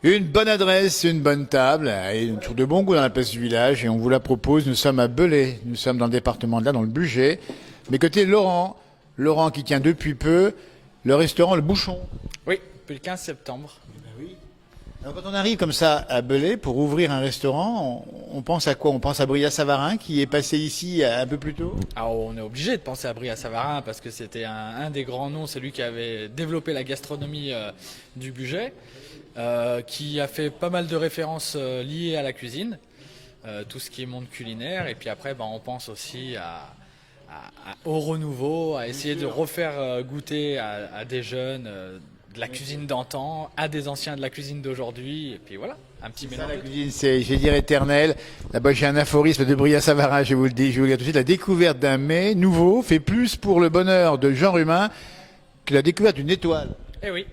Une bonne adresse, une bonne table, et une tour de bon goût dans la place du village, et on vous la propose. Nous sommes à Belay, nous sommes dans le département de l'Ain, dans le Bugey. Mais côté Laurent, Laurent qui tient depuis peu le restaurant Le Bouchon. Oui, depuis le 15 septembre. Alors quand on arrive comme ça à Belay pour ouvrir un restaurant, on pense à quoi? On pense à Brillat-Savarin qui est passé ici un peu plus tôt. Alors on est obligé de penser à Brillat-Savarin parce que c'était un des grands noms, c'est lui qui avait développé la gastronomie du Bugey, qui a fait pas mal de références liées à la cuisine, tout ce qui est monde culinaire. Et puis après, on pense aussi au renouveau, à essayer de refaire goûter à des jeunes de la cuisine d'antan, à des anciens de la cuisine d'aujourd'hui. Et puis voilà, un petit mélange. La cuisine, c'est, je vais dire, éternel. Là-bas, j'ai un aphorisme de Brillat-Savarin, je vous le dis, je vous le dis tout de suite. La découverte d'un mets nouveau fait plus pour le bonheur de Jean Rumin que la découverte d'une étoile. Eh oui.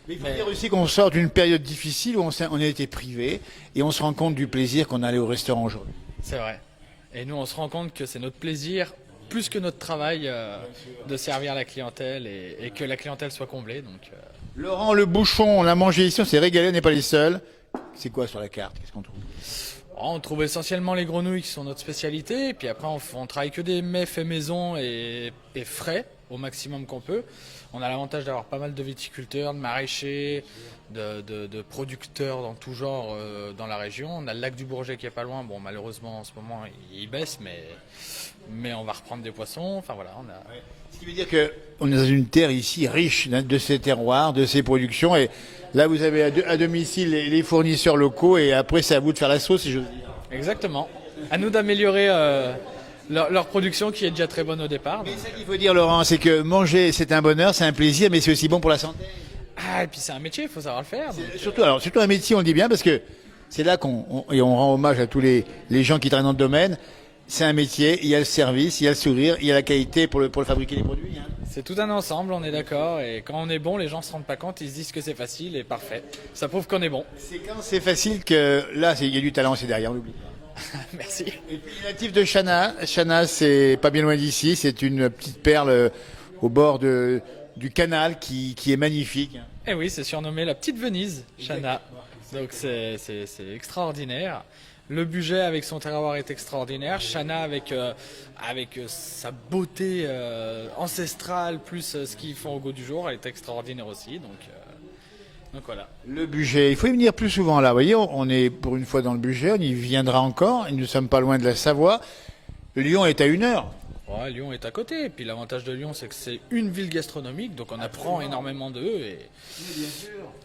Mais il faut dire aussi qu'on sort d'une période difficile où on a été privé et on se rend compte du plaisir qu'on allait au restaurant aujourd'hui. C'est vrai. Et nous, on se rend compte que c'est notre plaisir, plus que notre travail, de servir la clientèle et que la clientèle soit comblée. Donc, Laurent, le bouchon, on l'a mangé ici, on s'est régalé, on n'est pas les seuls. C'est quoi sur la carte? Qu'est-ce qu'on trouve? on trouve essentiellement les grenouilles qui sont notre spécialité. Et puis après, on travaille que des mets faits maison et frais au maximum qu'on peut. On a l'avantage d'avoir pas mal de viticulteurs, de maraîchers, de producteurs dans tout genre dans la région. On a le lac du Bourget qui est pas loin. Bon, malheureusement, en ce moment, il baisse, mais on va reprendre des poissons. Enfin voilà, on a... Ce qui veut dire qu'on est dans une terre ici riche de ces terroirs, de ces productions. Et là, vous avez à domicile les fournisseurs locaux et après, c'est à vous de faire la sauce, si j'ose dire. Exactement. À nous d'améliorer leur production qui est déjà très bonne au départ. Mais ça qu'il faut dire, Laurent, c'est que manger, c'est un bonheur, c'est un plaisir, mais c'est aussi bon pour la santé. Ah, et puis c'est un métier, il faut savoir le faire. Donc... Surtout un métier, on le dit bien, parce que c'est là qu'on rend hommage à tous les gens qui travaillent dans le domaine. C'est un métier, il y a le service, il y a le sourire, il y a la qualité pour le fabriquer les produits. Hein. C'est tout un ensemble, on est d'accord. Et quand on est bon, les gens se rendent pas compte, ils se disent que c'est facile et parfait. Ça prouve qu'on est bon. C'est quand c'est facile que là, il y a du talent, c'est derrière, on l'oublie. Merci. Et puis natif de Chana. Chana, c'est pas bien loin d'ici. C'est une petite perle au bord du canal qui est magnifique. Et oui, c'est surnommé la petite Venise, Chana. Donc c'est extraordinaire. Le Bugey avec son terroir est extraordinaire. Chana avec sa beauté ancestrale plus ce qu'ils font au goût du jour, elle est extraordinaire aussi. Donc voilà. Le Bugey, il faut y venir plus souvent là. Vous voyez, on est pour une fois dans le Bugey, on y viendra encore. Nous ne sommes pas loin de la Savoie. Lyon est à 1 heure. Ouais, Lyon est à côté. Et puis l'avantage de Lyon, c'est que c'est une ville gastronomique, donc on apprend énormément d'eux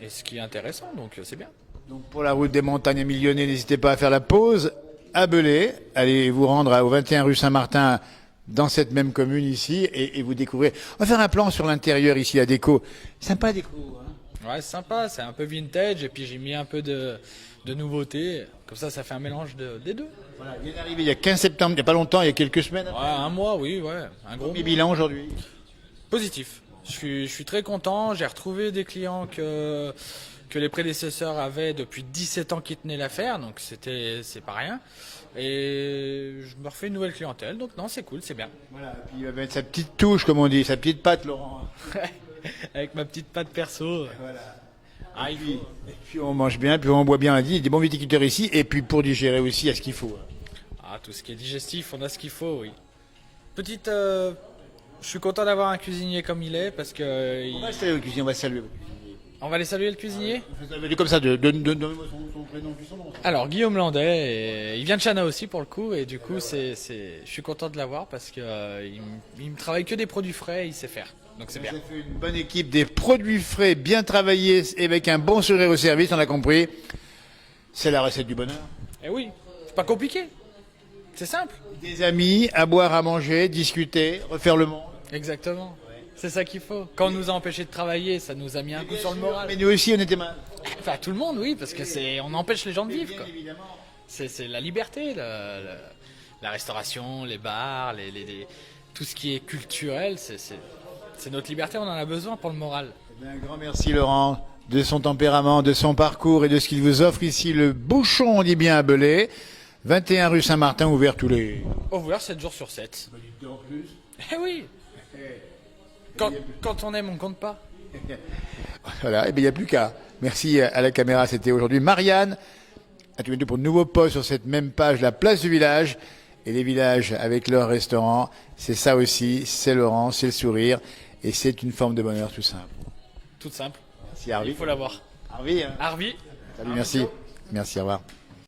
et ce qui est intéressant, donc c'est bien. Donc pour la route des montagnes à Millionnet, n'hésitez pas à faire la pause à Belay. Allez vous rendre au 21 rue Saint-Martin dans cette même commune ici et vous découvrez. On va faire un plan sur l'intérieur ici, la déco. Sympa la déco. Hein. Ouais, c'est sympa, c'est un peu vintage et puis j'ai mis un peu de nouveauté. Comme ça fait un mélange des deux. Voilà, il vient d'arriver il y a 15 septembre, il n'y a pas longtemps, il y a quelques semaines. Ouais, un mois, oui, ouais. Un gros Premier bilan aujourd'hui. Positif. Je suis très content. J'ai retrouvé des clients que les prédécesseurs avaient depuis 17 ans qui tenaient l'affaire, donc c'est pas rien. Et je me refais une nouvelle clientèle, donc non, c'est cool, c'est bien. Voilà, et puis il va mettre sa petite touche, comme on dit, sa petite patte, Laurent. Avec ma petite patte perso. Voilà. Ah, et puis on mange bien, puis on boit bien, on a dit, il y a des bons viticulteurs ici, et puis pour digérer aussi, il y a ce qu'il faut. Ah, tout ce qui est digestif, on a ce qu'il faut, oui. Petite... je suis content d'avoir un cuisinier comme il est, parce que... On va saluer le cuisinier, on va saluer. On va aller saluer le cuisinier. Comme ça, donne-moi son prénom, son nom. Alors, Guillaume Landais, il vient de Chana aussi pour le coup, et du coup, je suis content de l'avoir parce que il me travaille que des produits frais, il sait faire. Donc c'est bien. Ça fait une bonne équipe, des produits frais, bien travaillés, et avec un bon sourire au service, on a compris. C'est la recette du bonheur. Eh oui, c'est pas compliqué. C'est simple. Des amis, à boire, à manger, discuter, refaire le monde. Exactement. C'est ça qu'il faut. Quand on nous a empêchés de travailler, ça nous a mis un coup sur le moral. Mais nous aussi, on était mal. Enfin, tout le monde, oui, parce que on empêche les gens de vivre. Quoi. C'est la liberté, la restauration, les bars, tout ce qui est culturel, c'est notre liberté, on en a besoin pour le moral. Eh bien, un grand merci Laurent, de son tempérament, de son parcours et de ce qu'il vous offre ici, le Bouchon, on dit bien à Belay, 21 rue Saint-Martin, ouvert tous les... Ouvert 7 jours sur 7. En plus. Eh oui. Quand on aime, on compte pas. Voilà, et bien il n'y a plus qu'à. Merci à la caméra, c'était aujourd'hui Marianne. À tout bientôt pour de nouveaux posts sur cette même page, la place du village. Et les villages avec leur restaurant, c'est ça aussi, c'est Laurent, c'est le sourire. Et c'est une forme de bonheur tout simple. Toute simple. Merci Harvey. Il faut l'avoir. Harvey, hein. Harvey. Salut, merci. Merci, au revoir.